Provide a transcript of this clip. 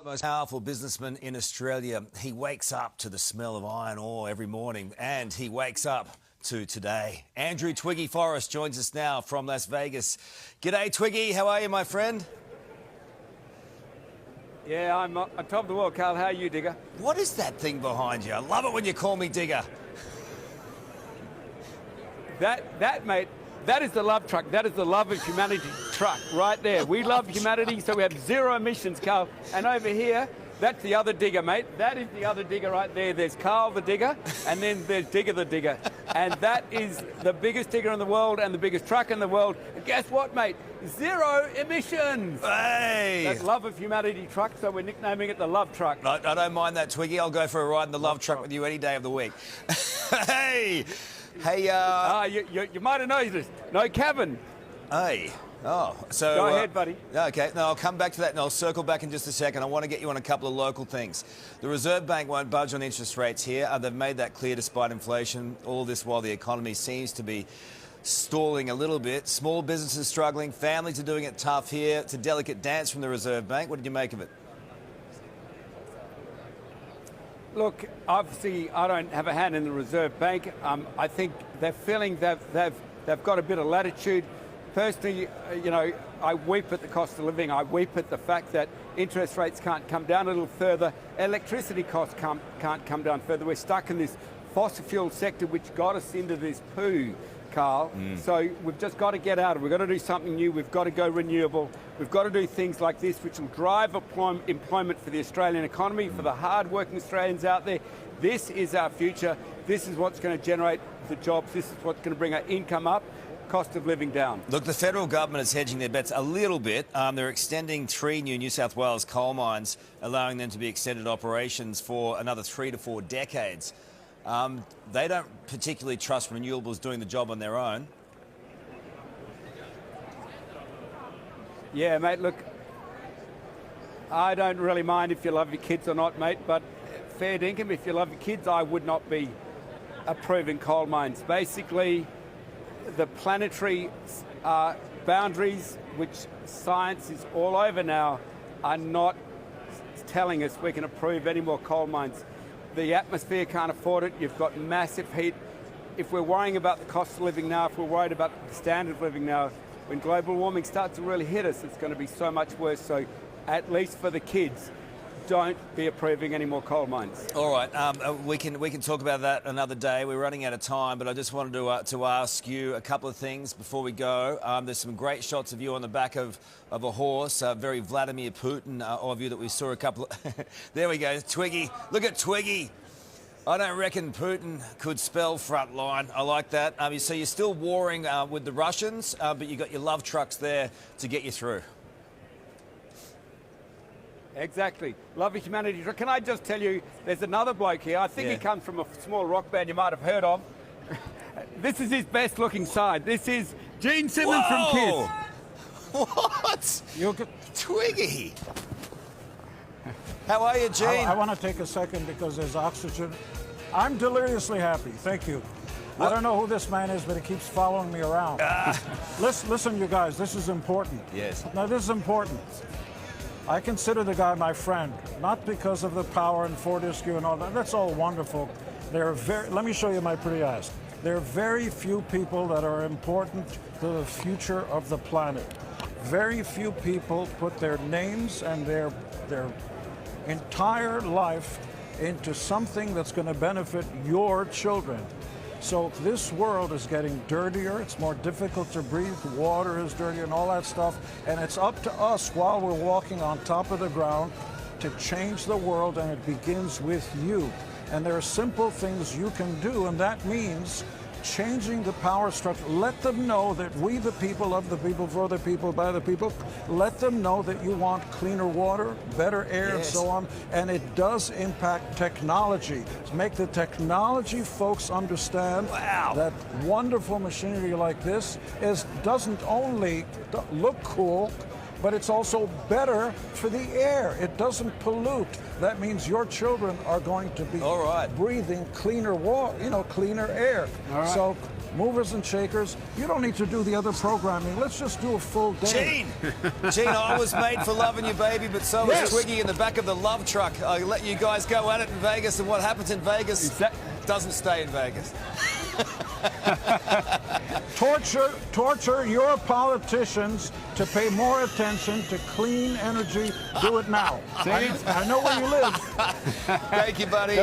Most powerful businessman in Australia. He wakes up to the smell of iron ore every morning, and he wakes up to today. Andrew Twiggy Forrest joins us now from Las Vegas. G'day, Twiggy. How are you, my friend? Yeah, I'm on top of the world, Carl. How are you, Digger? What is that thing behind you? I love it when you call me Digger. That, mate, that is the love truck. That is the love of humanity truck right there. We love humanity, so we have zero emissions, Carl. And over here, that's the other digger, mate. That is the other digger right there. There's Carl the digger, and then there's Digger the digger. And that is the biggest digger in the world and the biggest truck in the world. And guess what, mate? Zero emissions. Hey! That love of humanity truck, so we're nicknaming it the love truck. I don't mind that, Twiggy. I'll go for a ride in the love truck with you any day of the week. Hey! Hey, you might have noticed this. No cabin. Hey. Oh, so... Go ahead, buddy. OK, no, I'll come back to that and I'll circle back in just a second. I want to get you on a couple of local things. The Reserve Bank won't budge on interest rates here. They've made that clear despite inflation. All this while the economy seems to be stalling a little bit. Small businesses struggling, families are doing it tough here. It's a delicate dance from the Reserve Bank. What did you make of it? Look, obviously, I don't have a hand in the Reserve Bank. I think they're feeling they've got a bit of latitude. Personally, you know, I weep at the cost of living. I weep at the fact that interest rates can't come down a little further. Electricity costs can't come down further. We're stuck in this fossil fuel sector which got us into this poo, Carl. So we've just got to get out of it. We've got to do something new. We've got to go renewable. We've got to do things like this which will drive employment for the Australian economy, for the hard-working Australians out there. This is our future. This is what's going to generate the jobs. This is what's going to bring our income up, cost of living down. Look, the federal government is hedging their bets a little bit. They're extending 3 new New South Wales coal mines, allowing them to be extended operations for another 3 to 4 decades. They don't particularly trust renewables doing the job on their own. Yeah, mate, look, I don't really mind if you love your kids or not, mate, but fair dinkum, if you love your kids, I would not be approving coal mines. Basically, the planetary boundaries, which science is all over now, are not telling us we can approve any more coal mines. The atmosphere can't afford it. You've got massive heat. If we're worrying about the cost of living now, if we're worried about the standard of living now, when global warming starts to really hit us, it's going to be so much worse. So at least for the kids, don't be approving any more coal mines. All right, we can talk about that another day. We're running out of time, but I just wanted to ask you a couple of things before we go. There's some great shots of you on the back of a horse, very Vladimir Putin of you that we saw a couple of... There we go, Twiggy. Look at Twiggy. I don't reckon Putin could spell front line. I like that. So you're still warring with the Russians, but you've got your love trucks there to get you through. Exactly. Love of humanity. Can I just tell you, there's another bloke here. I think he comes from a small rock band you might have heard of. This is his best looking side. This is Gene Simmons from Kiss. What? Twiggy. How are you, Gene? I want to take a second because there's oxygen. I'm deliriously happy. Thank you. What? I don't know who this man is, but he keeps following me around. Listen, you guys, this is important. Yes. Now, this is important. I consider the guy my friend, not because of the power and Fortescue and all that. That's all wonderful. Let me show you my pretty eyes. There are very few people that are important to the future of the planet. Very few people put their names and their entire life into something that's going to benefit your children. So this world is getting dirtier, it's more difficult to breathe, water is dirtier and all that stuff, and it's up to us while we're walking on top of the ground to change the world, and it begins with you. And there are simple things you can do, and that means changing the power structure. Let them know that we, the people, of the people, for the people, by the people. Let them know that you want cleaner water, better air, and so on. And it does impact technology. To make the technology folks understand that wonderful machinery like this doesn't only look cool, but it's also better for the air. It doesn't pollute. That means your children are going to be breathing cleaner water, cleaner air. So movers and shakers. You don't need to do the other programming. Let's just do a full day. Gene, I was made for loving you, baby, but so was Twiggy in the back of the love truck. I let you guys go at it in Vegas, and what happens in Vegas doesn't stay in Vegas. Torture your politicians to pay more attention to clean energy. Do it now. I know where you live. Thank you, buddy.